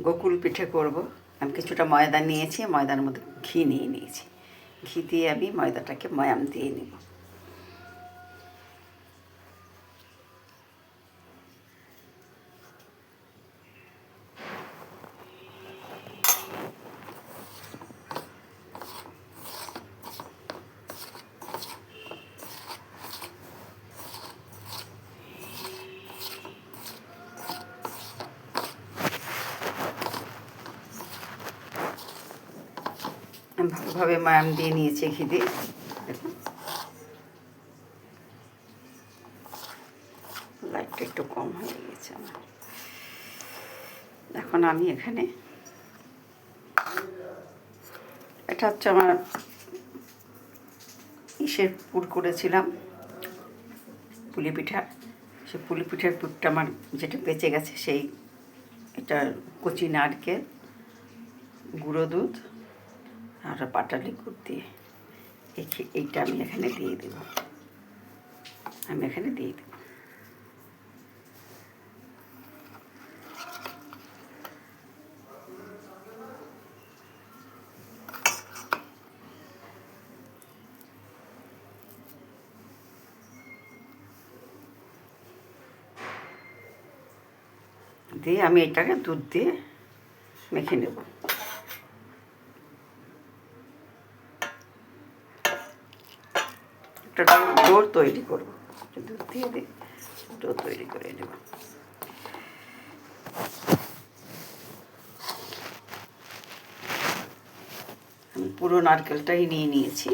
গোকুল পিঠে করব। আমি কিছুটা ময়দা নিয়েছি, ময়দার মধ্যে ঘি নিয়ে নিয়েছি। ঘি দিয়ে আমি ময়দাটাকে ময়াম দিয়ে নেব। আমি ভালোভাবে ময়াম দিয়ে নিয়েছি ঘি দিয়ে। দেখুন লাইটটা একটু কম হয়ে গেছে আমার। এখন আমি এখানে, এটা হচ্ছে আমার ইসের পুর করেছিলাম পুলি পিঠার, সে পুলি পিঠার পুরটা আমার যেটা বেঁচে গেছে, সেই এটা কচি নারকেল, গুঁড়ো দুধ আর পাটালি গুড় দিয়ে এইটা আমি এখানে দিয়ে দেব। আমি এখানে দিয়ে দেব। দিয়ে আমি এটাকে দুধ দিয়ে মেখে নেব। একটা ডো তৈরি করবো, দুধ দিয়ে ডো তৈরি করে নেব। আমি পুরো নারকেলটাই নিয়ে নিয়েছি।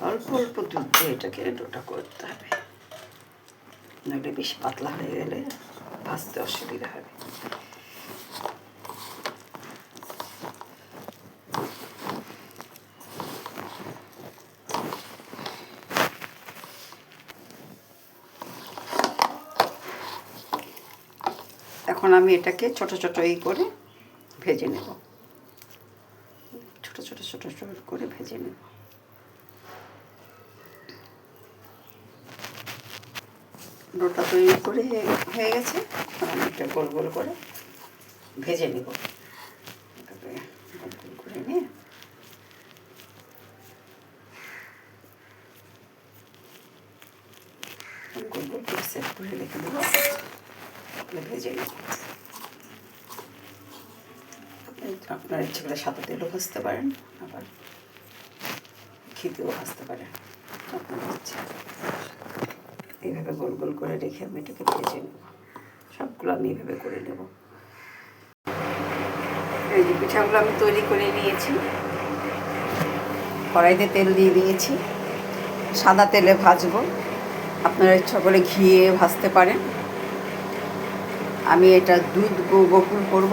অল্প অল্প দুধ দিয়ে এটাকে ডোটা করতে হবে, নইলে বেশি পাতলা হয়ে গেলে ভাজতে অসুবিধা হবে। এখন আমি এটাকে ছোট ছোট করে ভেজে নেব, ছোট ছোট ছোট ছোট করে ভেজে নেব। ডোটা তৈরি করে হয়ে গেছে। আমি এটা গোল গোল করে ভেজে নেব। গোল গোল করে নিয়ে গোল গোল করে সেট করে রেখে দেবো, ভেজে নেব। আপনার ইচ্ছে করে সাদা তেলও ভাজতে পারেন, আবার ঘিতেও ভাজতে পারেন, আপনার ইচ্ছা। এইভাবে গোল গোল করে রেখে আমি এটাকে ভেজে নেব। সবগুলো আমি এইভাবে করে নেব। এই যে পিঠাগুলো আমি তৈরি করে নিয়েছি। কড়াইতে তেল দিয়ে দিয়েছি, সাদা তেলে ভাজবো। আপনারা ইচ্ছা করে ঘিয়ে ভাজতে পারেন। আমি এটা দুধ গোকুল করব,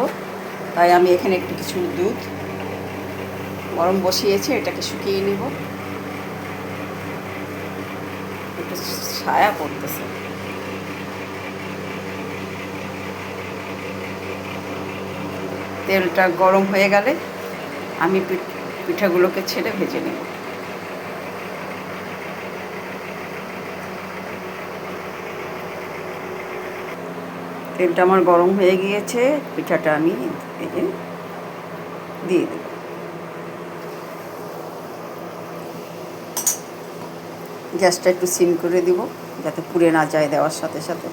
তাই আমি এখানে একটু কিছু দুধ গরম বসিয়েছি, এটাকে শুকিয়ে নিব। একটু ছায়া পড়তেছে। তেলটা গরম হয়ে গেলে আমি পিঠাগুলোকে ছেড়ে ভেজে নেব। তেলটা আমার গরম হয়ে গিয়েছে, পিঠাটা আমি এই যে দিয়ে দেব। গ্যাসটা একটু সিম করে দিব, যাতে পুড়ে না যায় দেওয়ার সাথে সাথে।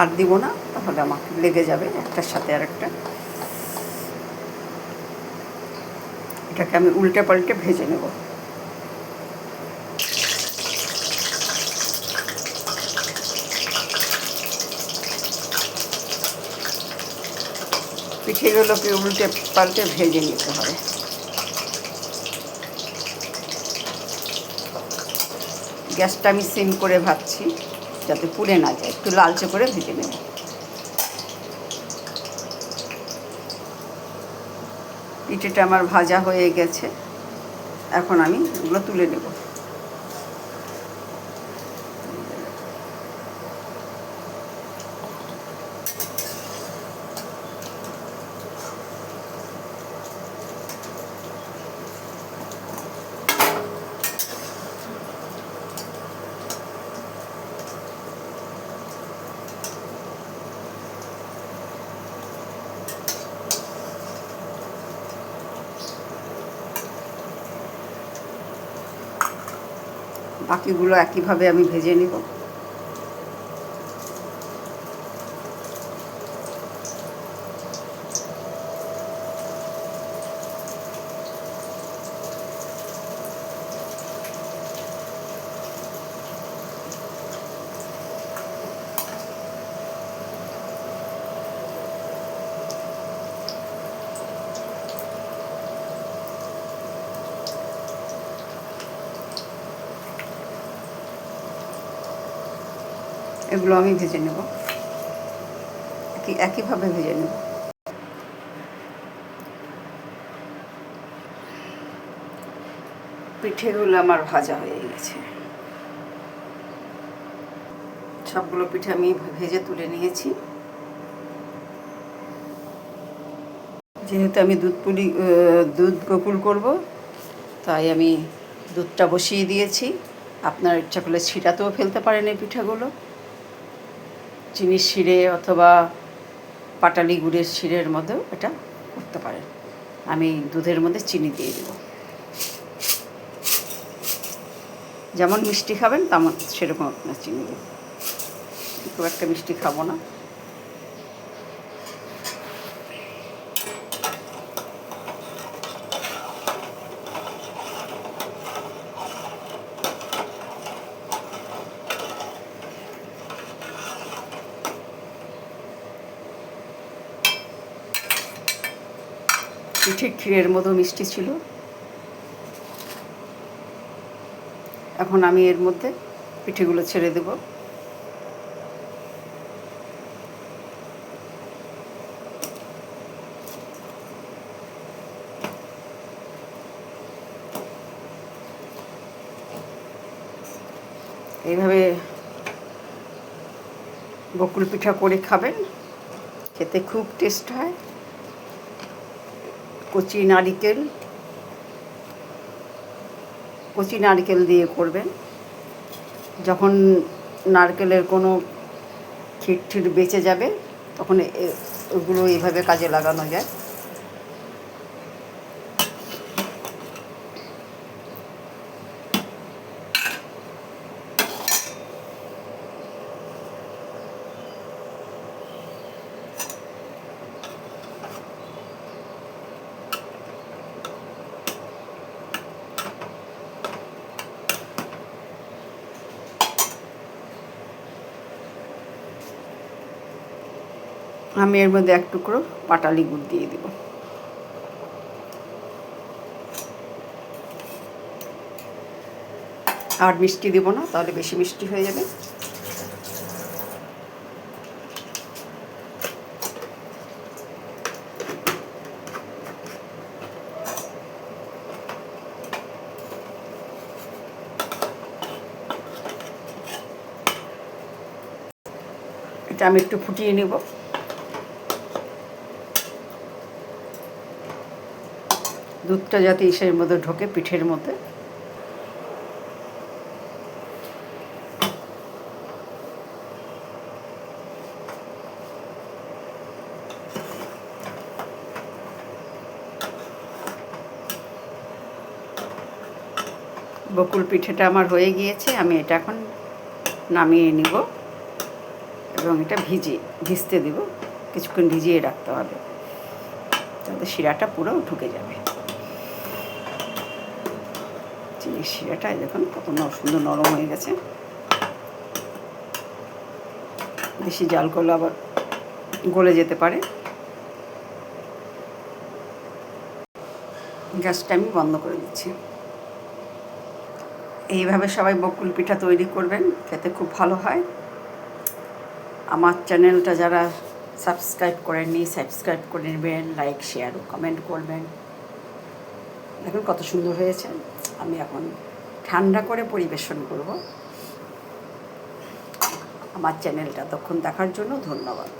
আর দিব না, তাহলে আমাকে লেগে যাবে একটার সাথে আর একটা। এটাকে আমি উল্টে পাল্টে ভেজে নেব। পিঠেগুলোকে উল্টে পাল্টে ভেজে নিতে হবে। গ্যাসটা আমি সিম করে ভাজছি যাতে পুড়ে না যায়, একটু লালচে করে ভেজে নেব। পিঠেটা আমার ভাজা হয়ে গেছে, এখন আমি এগুলো তুলে নেব। বাকিগুলো একইভাবে আমি ভেজে নিব। এগুলো আমি ভেজে নেব, একইভাবে ভেজে নেব। পিঠেগুলো আমার ভাজা হয়ে গেছে, সবগুলো পিঠে আমি ভেজে তুলে নিয়েছি। যেহেতু আমি দুধ গোকুল করব, তাই আমি দুধটা বসিয়ে দিয়েছি। আপনার ইচ্ছা করলে শিরাতেও ফেলতে পারেন এই পিঠাগুলো, চিনির শিরে অথবা পাটালি গুড়ের শিরের মধ্যেও এটা করতে পারেন। আমি দুধের মধ্যে চিনি দিয়ে দেব, যেমন মিষ্টি খাবেন তেমন সেরকম আপনার চিনি দেব। খুব একটা মিষ্টি খাবো না। পিঠে ক্ষীরের মতো মিষ্টি ছিল। এখন আমি এর মধ্যে পিঠেগুলো ছেড়ে দেব। এইভাবে বকুল পিঠা করে খাবেন, খেতে খুব টেস্ট হয়। কচি নারকেল দিয়ে করবেন। যখন নারকেলের কোনো খিট বেঁচে যাবে তখন ওগুলো এইভাবে কাজে লাগানো যায়। আমি এর মধ্যে এক টুকরো পাটালি গুড় দিয়ে দেব। আর মিষ্টি দেব না, তাহলে বেশি মিষ্টি হয়ে যাবে। এটা আমি একটু ফুটিয়ে নেব। দুধটা যাতে ইসের মধ্যে ঢোকে, পিঠের মধ্যে। বকুল পিঠেটা আমার হয়ে গিয়েছে, আমি এটা এখন নামিয়ে নিব এবং এটা ভিজতে দেব। কিছুক্ষণ ভিজিয়ে রাখতে হবে, তাতে শিরাটা পুরো ঢুকে যাবে। চিনির শিরাটা দেখুন কত সুন্দর নরম হয়ে গেছে। বেশি জাল করলে আবার গলে যেতে পারে। গ্যাসটা আমি বন্ধ করে দিচ্ছি। এইভাবে সবাই বকুল পিঠা তৈরি করবেন, খেতে খুব ভালো হয়। আমার চ্যানেলটা যারা সাবস্ক্রাইব করেননি সাবস্ক্রাইব করে নেবেন, লাইক শেয়ার ও কমেন্ট করবেন। দেখুন কত সুন্দর হয়েছে। আমি এখন ঠান্ডা করে পরিবেশন করব। আমার চ্যানেলটা তখন দেখার জন্য ধন্যবাদ।